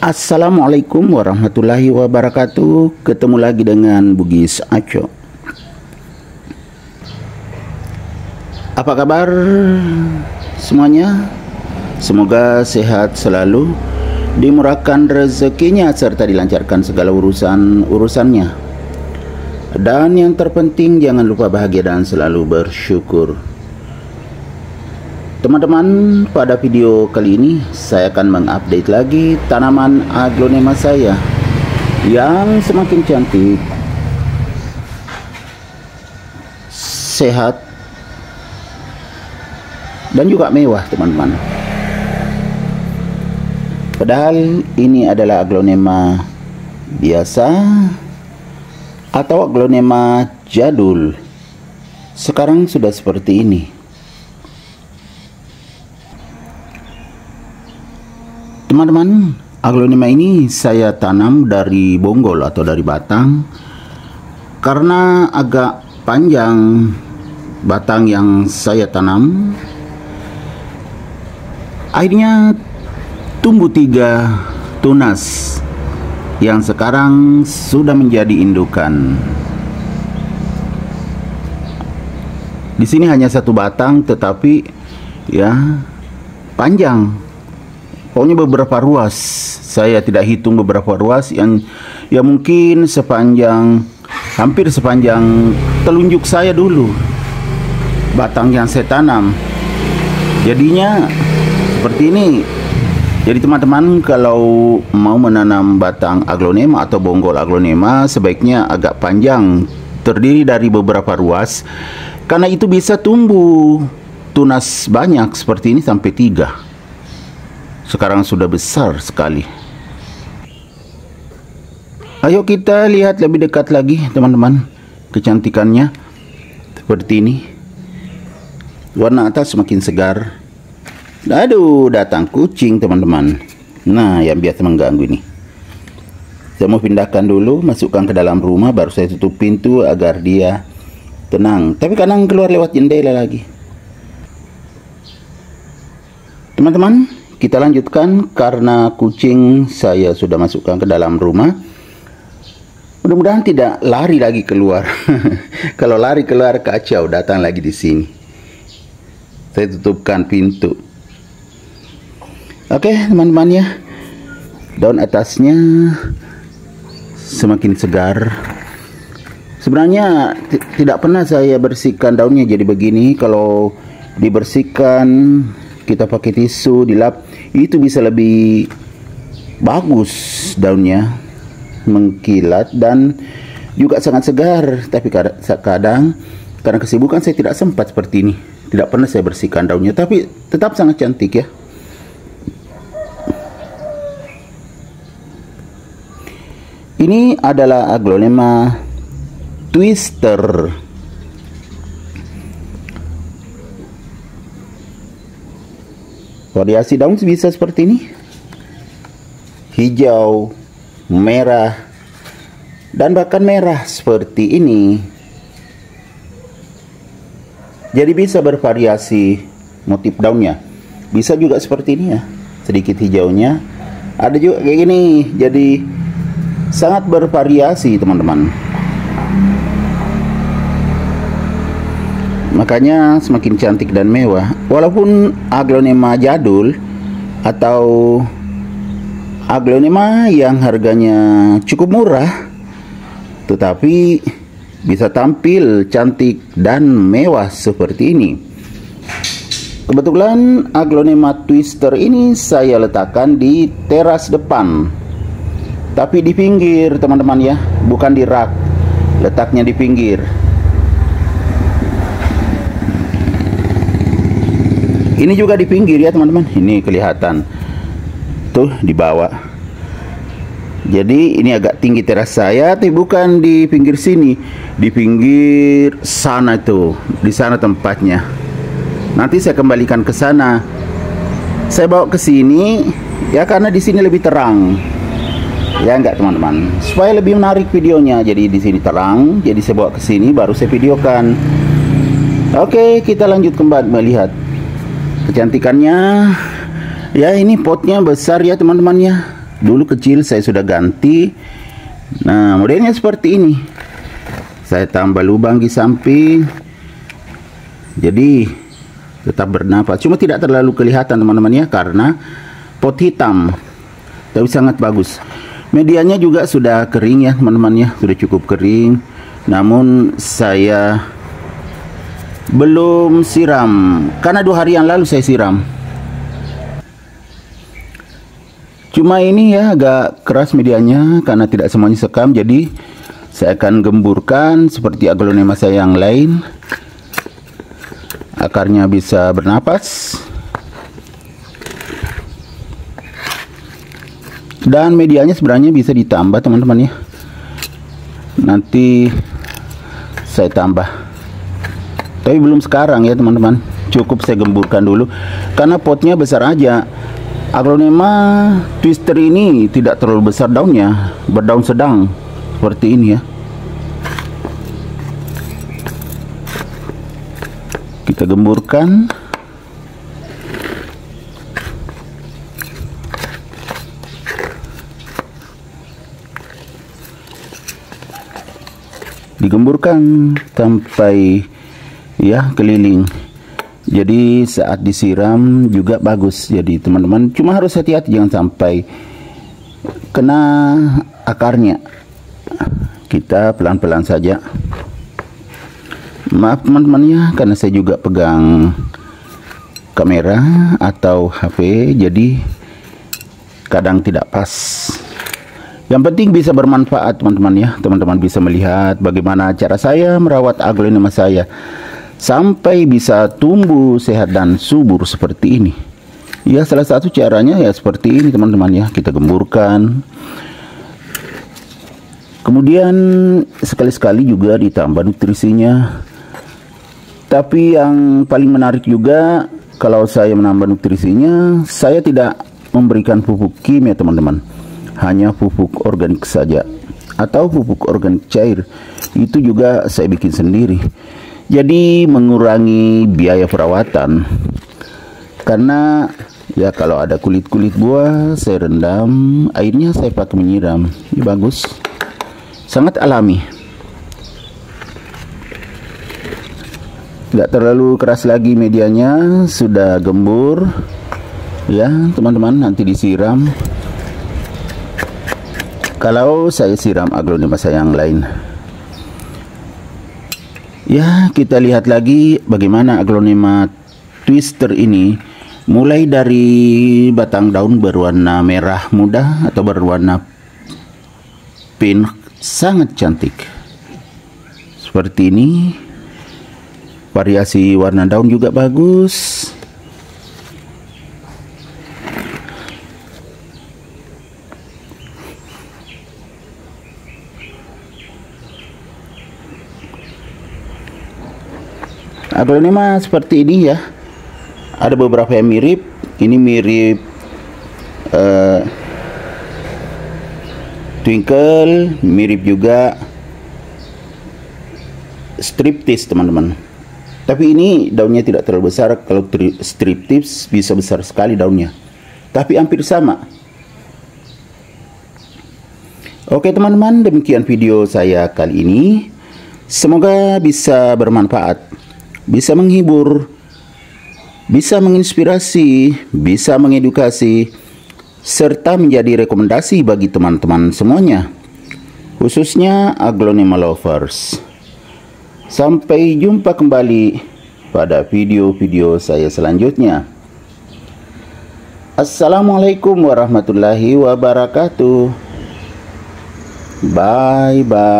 Assalamualaikum warahmatullahi wabarakatuh. Ketemu lagi dengan Bugis Aco. Apa kabar semuanya? Semoga sehat selalu, dimurahkan rezekinya serta dilancarkan segala urusannya. Dan yang terpenting jangan lupa bahagia dan selalu bersyukur. Teman-teman, pada video kali ini saya akan mengupdate lagi tanaman aglonema saya yang semakin cantik, sehat, dan juga mewah, teman-teman. Padahal ini adalah aglonema biasa atau aglonema jadul. Sekarang sudah seperti ini. Teman-teman, aglonema ini saya tanam dari bonggol atau dari batang karena agak panjang batang yang saya tanam. Akhirnya tumbuh 3 tunas yang sekarang sudah menjadi indukan. Di sini hanya 1 batang, tetapi ya panjang. Pokoknya beberapa ruas. Saya tidak hitung beberapa ruas yang ya mungkin hampir sepanjang telunjuk saya dulu batang yang saya tanam. Jadinya seperti ini. Jadi teman-teman, kalau mau menanam batang aglonema atau bonggol aglonema sebaiknya agak panjang, terdiri dari beberapa ruas, karena itu bisa tumbuh tunas banyak seperti ini sampai 3. Sekarang sudah besar sekali. Ayo kita lihat lebih dekat lagi, teman-teman, kecantikannya seperti ini. Warna atas semakin segar. Aduh, datang kucing, teman-teman. Nah, yang biasa mengganggu ini. Saya mau pindahkan dulu, masukkan ke dalam rumah, baru saya tutup pintu agar dia tenang. Tapi kadang keluar lewat jendela lagi. Teman-teman, kita lanjutkan karena kucing saya sudah masukkan ke dalam rumah. Mudah-mudahan tidak lari lagi keluar. Kalau lari keluar kacau, datang lagi di sini. Saya tutupkan pintu. Oke, teman-teman ya. Daun atasnya semakin segar. Sebenarnya tidak pernah saya bersihkan daunnya jadi begini. Kalau dibersihkan, kita pakai tisu, dilap, itu bisa lebih bagus daunnya, mengkilat dan juga sangat segar. Tapi kadang karena kesibukan saya tidak sempat seperti ini. Tidak pernah saya bersihkan daunnya, tapi tetap sangat cantik ya. Ini adalah aglonema twister. Variasi daun bisa seperti ini, hijau, merah, dan bahkan merah seperti ini. Jadi bisa bervariasi motif daunnya. Bisa juga seperti ini ya, sedikit hijaunya. Ada juga kayak gini. Jadi sangat bervariasi, teman-teman. Makanya semakin cantik dan mewah. Walaupun aglonema jadul atau aglonema yang harganya cukup murah, tetapi bisa tampil cantik dan mewah seperti ini. Kebetulan aglonema twister ini saya letakkan di teras depan, tapi di pinggir, teman-teman ya, bukan di rak. Letaknya di pinggir. Ini juga di pinggir ya, teman-teman. Ini kelihatan tuh di bawah. Jadi ini agak tinggi teras saya, tapi bukan di pinggir sini, di pinggir sana tuh. Di sana tempatnya. Nanti saya kembalikan ke sana. Saya bawa ke sini ya karena di sini lebih terang. Ya enggak, teman-teman. Supaya lebih menarik videonya. Jadi di sini terang, jadi saya bawa ke sini baru saya videokan. Oke, kita lanjut kembali melihat kecantikannya. Ya, ini potnya besar ya teman-teman ya. Dulu kecil saya sudah ganti. Nah, modelnya seperti ini. Saya tambah lubang di samping, jadi tetap bernapas. Cuma tidak terlalu kelihatan teman-teman ya, karena pot hitam. Tapi sangat bagus. Medianya juga sudah kering ya teman-teman ya, sudah cukup kering. Namun saya belum siram, karena 2 hari yang lalu saya siram. Cuma ini ya agak keras medianya karena tidak semuanya sekam, jadi saya akan gemburkan seperti aglonema saya yang lain. Akarnya bisa bernapas. Dan medianya sebenarnya bisa ditambah teman-teman ya. Nanti saya tambah. Tapi belum sekarang ya teman-teman. Cukup saya gemburkan dulu karena potnya besar aja. Aglonema twister ini tidak terlalu besar daunnya, berdaun sedang seperti ini ya. Kita gemburkan. Digemburkan sampai ya keliling. Jadi saat disiram juga bagus. Jadi teman-teman cuma harus hati-hati jangan sampai kena akarnya. Kita pelan-pelan saja. Maaf teman-teman ya, karena saya juga pegang kamera atau HP, jadi kadang tidak pas. Yang penting bisa bermanfaat teman-teman ya. Teman-teman bisa melihat bagaimana cara saya merawat aglonema saya sampai bisa tumbuh sehat dan subur seperti ini. Ya, salah satu caranya ya seperti ini teman-teman ya. Kita gemburkan. Kemudian sekali-sekali juga ditambah nutrisinya. Tapi yang paling menarik juga, kalau saya menambah nutrisinya, saya tidak memberikan pupuk kimia teman-teman. Hanya pupuk organik saja, atau pupuk organik cair. Itu juga saya bikin sendiri. Jadi mengurangi biaya perawatan. Karena ya kalau ada kulit-kulit buah, saya rendam, airnya saya pakai menyiram. Ini bagus. Sangat alami. Tidak terlalu keras lagi medianya, sudah gembur. Ya, teman-teman, nanti disiram. Kalau saya siram aglonema saya yang lain. Ya, kita lihat lagi bagaimana aglonema twister ini mulai dari batang daun berwarna merah muda atau berwarna pink, sangat cantik. Seperti ini. Variasi warna daun juga bagus. Aglonema seperti ini ya. Ada beberapa yang mirip. Ini mirip twinkle, mirip juga striptease teman-teman. Tapi ini daunnya tidak terlalu besar. Kalau striptease bisa besar sekali daunnya. Tapi hampir sama. Oke teman-teman, demikian video saya kali ini. Semoga bisa bermanfaat, bisa menghibur, bisa menginspirasi, bisa mengedukasi, serta menjadi rekomendasi bagi teman-teman semuanya, khususnya aglonema lovers. Sampai jumpa kembali pada video-video saya selanjutnya. Assalamualaikum warahmatullahi wabarakatuh. Bye-bye.